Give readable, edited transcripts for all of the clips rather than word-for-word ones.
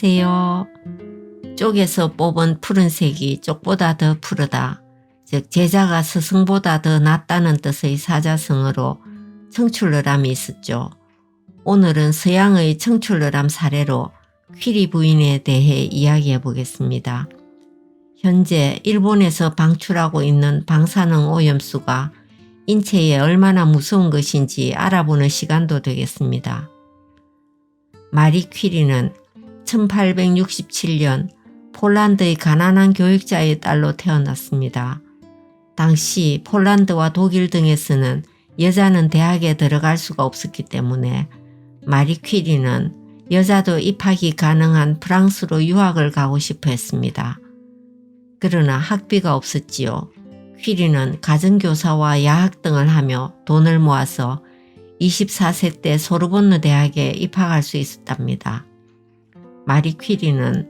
안녕하세요. 쪽에서 뽑은 푸른색이 쪽보다 더 푸르다. 즉 제자가 스승보다 더 낫다는 뜻의 사자성어로 청출어람이 있었죠. 오늘은 서양의 청출어람 사례로 퀴리 부인에 대해 이야기해 보겠습니다. 현재 일본에서 방출하고 있는 방사능 오염수가 인체에 얼마나 무서운 것인지 알아보는 시간도 되겠습니다. 마리 퀴리는 1867년 폴란드의 가난한 교육자의 딸로 태어났습니다. 당시 폴란드와 독일 등에서는 여자는 대학에 들어갈 수가 없었기 때문에 마리 퀴리는 여자도 입학이 가능한 프랑스로 유학을 가고 싶어 했습니다. 그러나 학비가 없었지요. 퀴리는 가정교사와 야학 등을 하며 돈을 모아서 24세 때 소르본느 대학에 입학할 수 있었답니다. 마리 퀴리는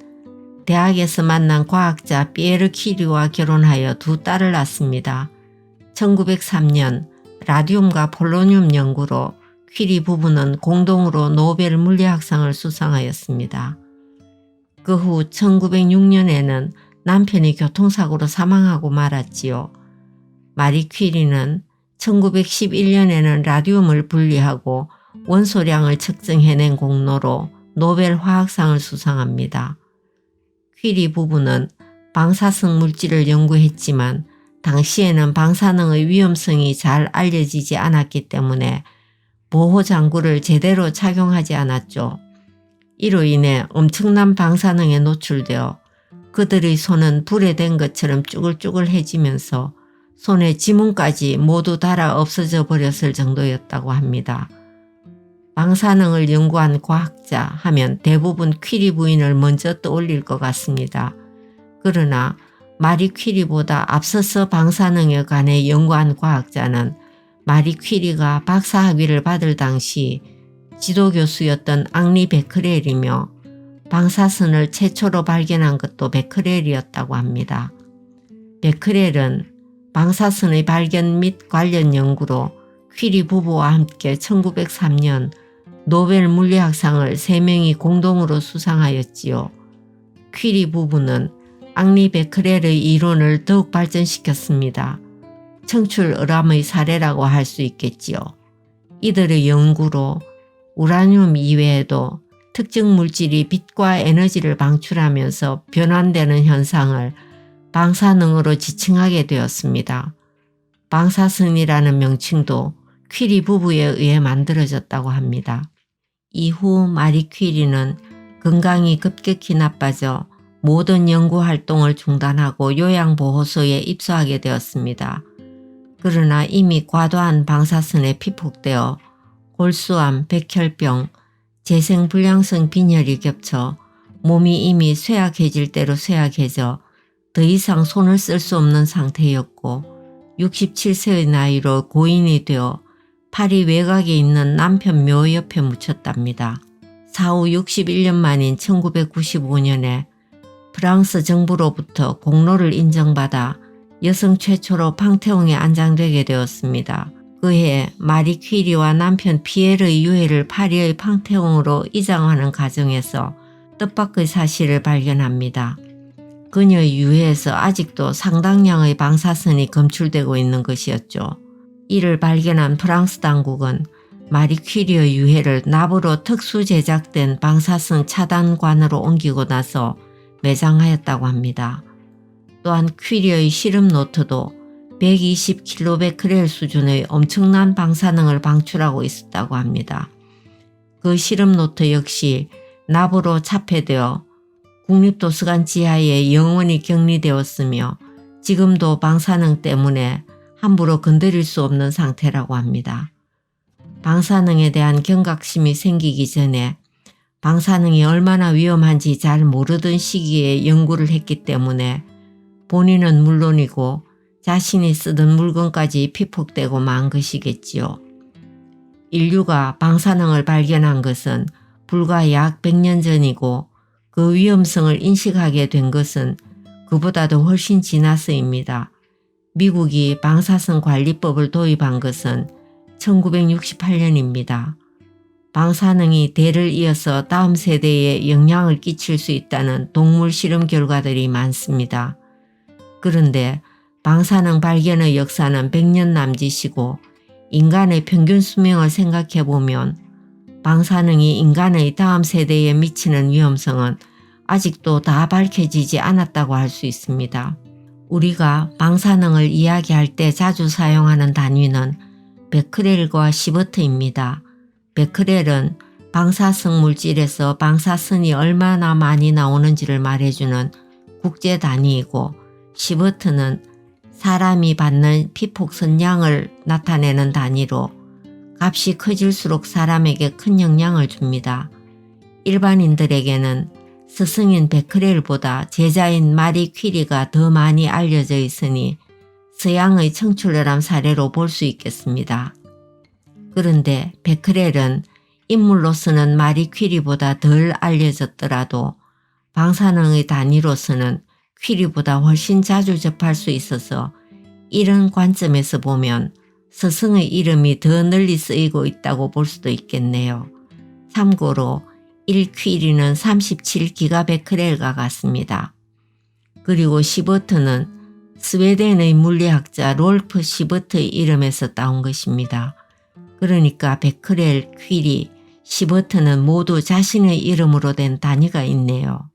대학에서 만난 과학자 피에르 퀴리와 결혼하여 두 딸을 낳습니다. 1903년 라듐과 폴로늄 연구로 퀴리 부부는 공동으로 노벨 물리학상을 수상하였습니다. 그 후 1906년에는 남편이 교통사고로 사망하고 말았지요. 마리 퀴리는 1911년에는 라듐을 분리하고 원소량을 측정해낸 공로로 노벨 화학상을 수상합니다. 퀴리 부부는 방사성 물질을 연구했지만 당시에는 방사능의 위험성이 잘 알려지지 않았기 때문에 보호장구를 제대로 착용하지 않았죠. 이로 인해 엄청난 방사능에 노출되어 그들의 손은 불에 댄 것처럼 쭈글쭈글해지면서 손에 지문까지 모두 닳아 없어져 버렸을 정도였다고 합니다. 방사능을 연구한 과학자 하면 대부분 퀴리 부인을 먼저 떠올릴 것 같습니다. 그러나 마리 퀴리보다 앞서서 방사능에 관해 연구한 과학자는 마리 퀴리가 박사학위를 받을 당시 지도교수였던 앙리 베크렐이며 방사선을 최초로 발견한 것도 베크렐이었다고 합니다. 베크렐은 방사선의 발견 및 관련 연구로 퀴리 부부와 함께 1903년 노벨 물리학상을 3명이 공동으로 수상하였지요. 퀴리 부부는 앙리 베크렐의 이론을 더욱 발전시켰습니다. 청출어람의 사례라고 할 수 있겠지요. 이들의 연구로 우라늄 이외에도 특정 물질이 빛과 에너지를 방출하면서 변환되는 현상을 방사능으로 지칭하게 되었습니다. 방사선이라는 명칭도 퀴리 부부에 의해 만들어졌다고 합니다. 이후 마리 퀴리는 건강이 급격히 나빠져 모든 연구 활동을 중단하고 요양보호소에 입소하게 되었습니다. 그러나 이미 과도한 방사선에 피폭되어 골수암, 백혈병, 재생불량성 빈혈이 겹쳐 몸이 이미 쇠약해질 대로 쇠약해져 더 이상 손을 쓸 수 없는 상태였고 67세의 나이로 고인이 되어 파리 외곽에 있는 남편 묘 옆에 묻혔답니다. 사후 61년 만인 1995년에 프랑스 정부로부터 공로를 인정받아 여성 최초로 팡테옹에 안장되게 되었습니다. 그해 마리 퀴리와 남편 피에르의 유해를 파리의 팡테옹으로 이장하는 과정에서 뜻밖의 사실을 발견합니다. 그녀의 유해에서 아직도 상당량의 방사선이 검출되고 있는 것이었죠. 이를 발견한 프랑스 당국은 마리 퀴리의 유해를 납으로 특수 제작된 방사선 차단관으로 옮기고 나서 매장하였다고 합니다. 또한 퀴리의 실험 노트도 120kBq 수준의 엄청난 방사능을 방출하고 있었다고 합니다. 그 실험 노트 역시 납으로 차폐되어 국립도서관 지하에 영원히 격리되었으며 지금도 방사능 때문에 함부로 건드릴 수 없는 상태라고 합니다. 방사능에 대한 경각심이 생기기 전에 방사능이 얼마나 위험한지 잘 모르던 시기에 연구를 했기 때문에 본인은 물론이고 자신이 쓰던 물건까지 피폭되고 만 것이겠지요. 인류가 방사능을 발견한 것은 불과 약 100년 전이고 그 위험성을 인식하게 된 것은 그보다도 훨씬 지나서입니다. 미국이 방사선 관리법을 도입한 것은 1968년입니다. 방사능이 대를 이어서 다음 세대에 영향을 끼칠 수 있다는 동물 실험 결과들이 많습니다. 그런데 방사능 발견의 역사는 100년 남짓이고 인간의 평균 수명을 생각해 보면 방사능이 인간의 다음 세대에 미치는 위험성은 아직도 다 밝혀지지 않았다고 할 수 있습니다. 우리가 방사능을 이야기할 때 자주 사용하는 단위는 베크렐과 시버트입니다. 베크렐은 방사성 물질에서 방사선이 얼마나 많이 나오는지를 말해주는 국제 단위이고, 시버트는 사람이 받는 피폭선량을 나타내는 단위로 값이 커질수록 사람에게 큰 영향을 줍니다. 일반인들에게는 스승인 베크렐보다 제자인 마리 퀴리가 더 많이 알려져 있으니 서양의 청출어람 사례로 볼 수 있겠습니다. 그런데 베크렐은 인물로서는 마리 퀴리보다 덜 알려졌더라도 방사능의 단위로서는 퀴리보다 훨씬 자주 접할 수 있어서 이런 관점에서 보면 스승의 이름이 더 널리 쓰이고 있다고 볼 수도 있겠네요. 참고로 1퀴리는 37기가베크렐과 같습니다. 그리고 시버트는 스웨덴의 물리학자 롤프 시버트의 이름에서 따온 것입니다. 그러니까 베크렐, 퀴리, 시버트는 모두 자신의 이름으로 된 단위가 있네요.